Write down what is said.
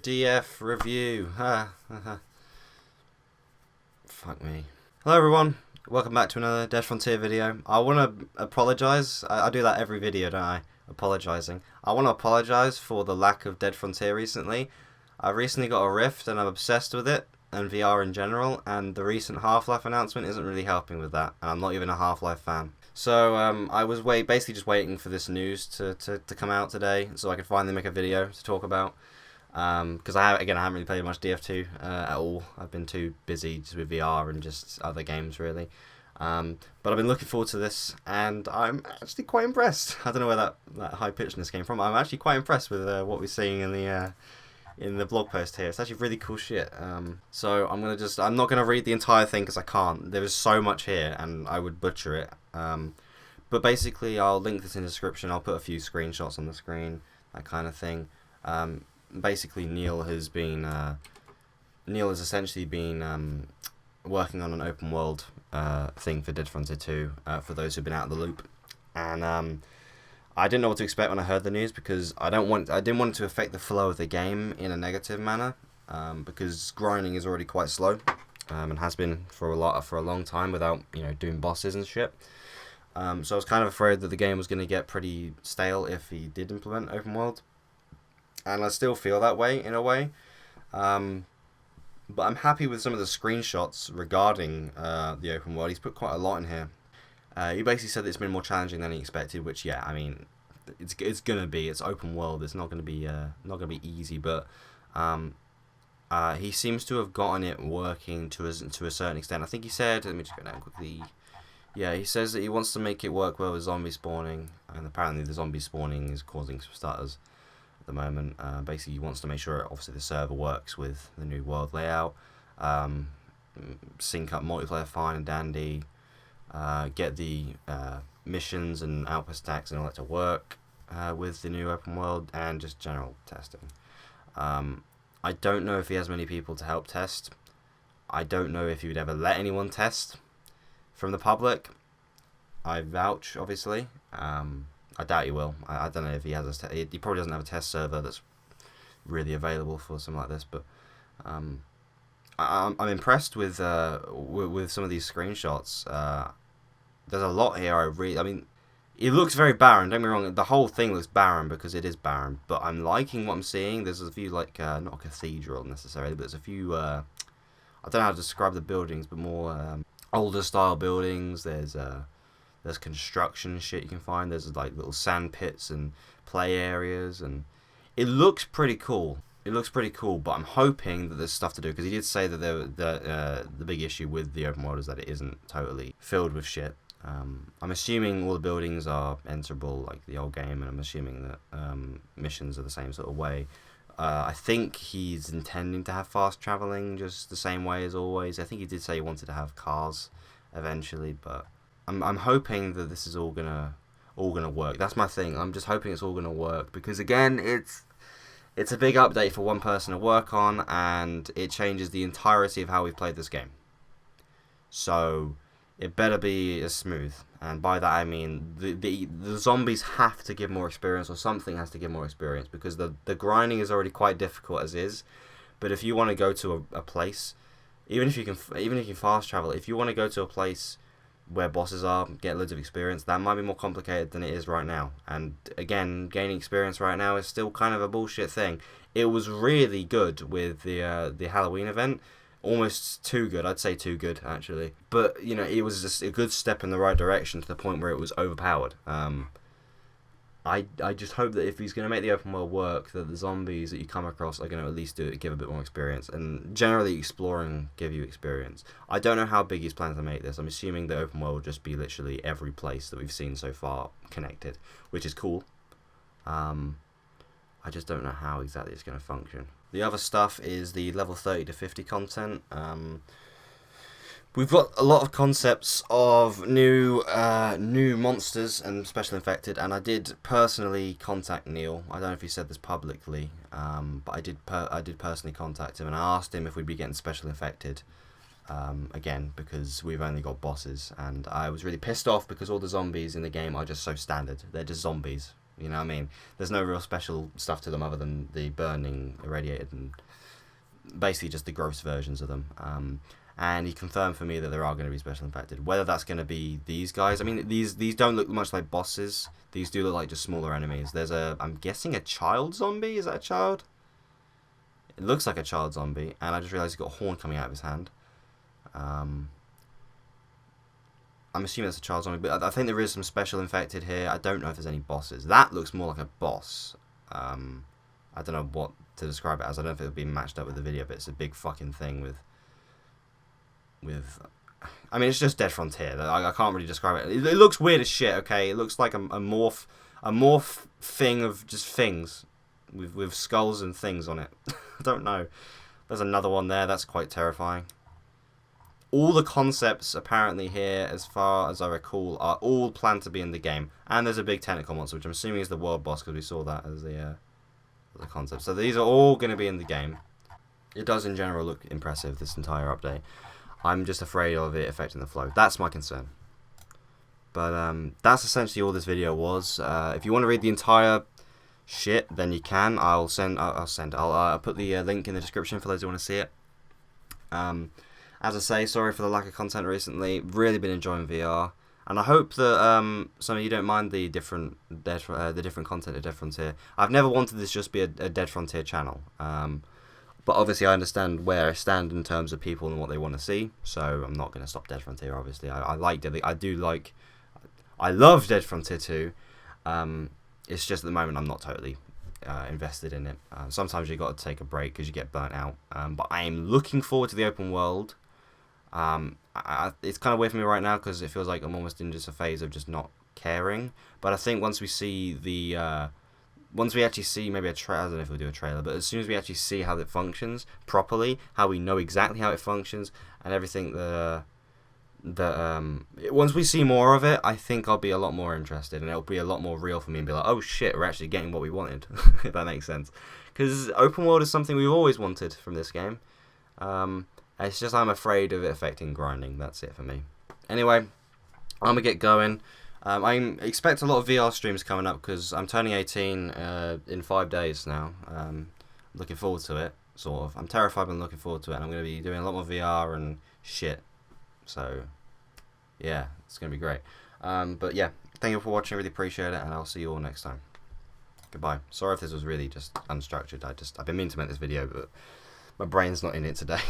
DF review. Fuck me. Hello everyone, welcome back to another Dead Frontier video. I want to apologise. I do that every video, don't I? Apologising. I want to apologise for the lack of Dead Frontier recently. I recently got a Rift and I'm obsessed with it, and VR in general, and the recent Half-Life announcement isn't really helping with that, and I'm not even a Half-Life fan. So I was basically just waiting for this news to come out today so I could finally make a video to talk about. Because I haven't really played much DF2 at all. I've been too busy just with VR and just other games really. But I've been looking forward to this, and I'm actually quite impressed. I don't know where that high pitchedness came from. I'm actually quite impressed with what we're seeing in the blog post here. It's actually really cool shit. So I'm not gonna read the entire thing because I can't. There is so much here, and I would butcher it. But basically, I'll link this in the description. I'll put a few screenshots on the screen, that kind of thing. Basically, Neil has essentially been working on an open world thing for Dead Frontier 2. For those who've been out of the loop, and I didn't know what to expect when I heard the news because I didn't want it to affect the flow of the game in a negative manner. Because grinding is already quite slow, and has been for a long time without doing bosses and shit. So I was kind of afraid that the game was going to get pretty stale if he did implement open world. And I still feel that way, in a way. But I'm happy with some of the screenshots regarding the open world. He's put quite a lot in here. He basically said that it's been more challenging than he expected, which, yeah, I mean, it's gonna be. It's open world. It's not gonna be easy. But he seems to have gotten it working to a certain extent. I think he said. Let me just go down quickly. Yeah, he says that he wants to make it work well with zombie spawning, and apparently the zombie spawning is causing some stutters at the moment. Basically, he wants to make sure, obviously, the server works with the new world layout, sync up multiplayer fine and dandy, get the missions and outpost stacks and all that to work with the new open world, and just general testing. I don't know if he has many people to help test. I don't know if he would ever let anyone test from the public. I vouch, obviously. I doubt he will. I don't know if he has he probably doesn't have a test server that's really available for something like this. But I'm impressed with some of these screenshots. There's a lot here. I mean, it looks very barren. Don't get me wrong. The whole thing looks barren because it is barren. But I'm liking what I'm seeing. There's a few not a cathedral necessarily, but there's a few. I don't know how to describe the buildings, but more older style buildings. There's construction shit you can find. There's little sand pits and play areas, and it looks pretty cool. But I'm hoping that there's stuff to do, because he did say that the big issue with the open world is that it isn't totally filled with shit. I'm assuming all the buildings are enterable like the old game, and I'm assuming that missions are the same sort of way. I think he's intending to have fast traveling just the same way as always. I think he did say he wanted to have cars eventually, but I'm hoping that this is all gonna work. That's my thing. I'm just hoping it's all gonna work, because again, it's a big update for one person to work on, and it changes the entirety of how we've played this game. So it better be as smooth, and by that I mean the zombies have to give more experience, or something has to give more experience, because the grinding is already quite difficult as is. But if you want to go to a place, even if you can fast travel, if you want to go to a place where bosses are, get loads of experience, that might be more complicated than it is right now. And again, gaining experience right now is still kind of a bullshit thing. It was really good with the Halloween event. Almost too good. I'd say too good, actually. But, it was just a good step in the right direction to the point where it was overpowered. I just hope that if he's going to make the open world work, that the zombies that you come across are going to at least give a bit more experience. And generally, exploring give you experience. I don't know how big he's planning to make this. I'm assuming the open world will just be literally every place that we've seen so far connected, which is cool. I just don't know how exactly it's going to function. The other stuff is the level 30 to 50 content. We've got a lot of concepts of new monsters and special infected, and I did personally contact Neil. I don't know if he said this publicly, but I did personally contact him, and I asked him if we'd be getting special infected again, because we've only got bosses, and I was really pissed off because all the zombies in the game are just so standard. They're just zombies. You know what I mean? There's no real special stuff to them other than the burning, irradiated, and basically just the gross versions of them. And he confirmed for me that there are going to be special infected. Whether that's going to be these guys, I mean, these don't look much like bosses. These do look like just smaller enemies. There's I'm guessing a child zombie. Is that a child? It looks like a child zombie, and I just realised he's got a horn coming out of his hand. I'm assuming that's a child zombie, but I think there is some special infected here. I don't know if there's any bosses. That looks more like a boss. I don't know what to describe it as. I don't know if it'll be matched up with the video, but it's a big fucking thing with I mean, it's just Dead Frontier. I can't really describe it. It looks weird as shit. Okay, it looks like a morph thing of just things with skulls and things on it. I don't know. There's another one there. That's quite terrifying. All the concepts apparently here, as far as I recall, are all planned to be in the game. And there's a big tentacle monster, which I'm assuming is the world boss, because we saw that as the concept. So these are all going to be in the game. It does in general look impressive, this entire update. I'm just afraid of it affecting the flow. That's my concern. But that's essentially all this video was. If you want to read the entire shit, then you can. I'll put the link in the description for those who want to see it. As I say, sorry for the lack of content recently. Really been enjoying VR, and I hope that some of you don't mind the different content of Dead Frontier. I've never wanted this just be a Dead Frontier channel. But obviously I understand where I stand in terms of people and what they want to see, so I'm not going to stop Dead Frontier, obviously. I love Dead Frontier 2. It's just at the moment I'm not totally invested in it. Sometimes you've got to take a break because you get burnt out. But I am looking forward to the open world. It's kind of weird for me right now because it feels like I'm almost in just a phase of just not caring. But I think once we see once we actually see maybe a trailer, I don't know if we'll do a trailer, but as soon as we actually see how it functions properly, how we know exactly how it functions, and everything once we see more of it, I think I'll be a lot more interested, and it'll be a lot more real for me and be like, oh shit, we're actually getting what we wanted, if that makes sense. Because open world is something we've always wanted from this game. It's just I'm afraid of it affecting grinding. That's it for me. Anyway, I'm going to get going. I expect a lot of VR streams coming up because I'm turning 18 in 5 days now. Looking forward to it, sort of. I'm terrified, but I'm looking forward to it. And I'm going to be doing a lot more VR and shit. So, yeah, it's going to be great. But yeah, thank you for watching. I really appreciate it, and I'll see you all next time. Goodbye. Sorry if this was really just unstructured. I've been meaning to make this video, but my brain's not in it today.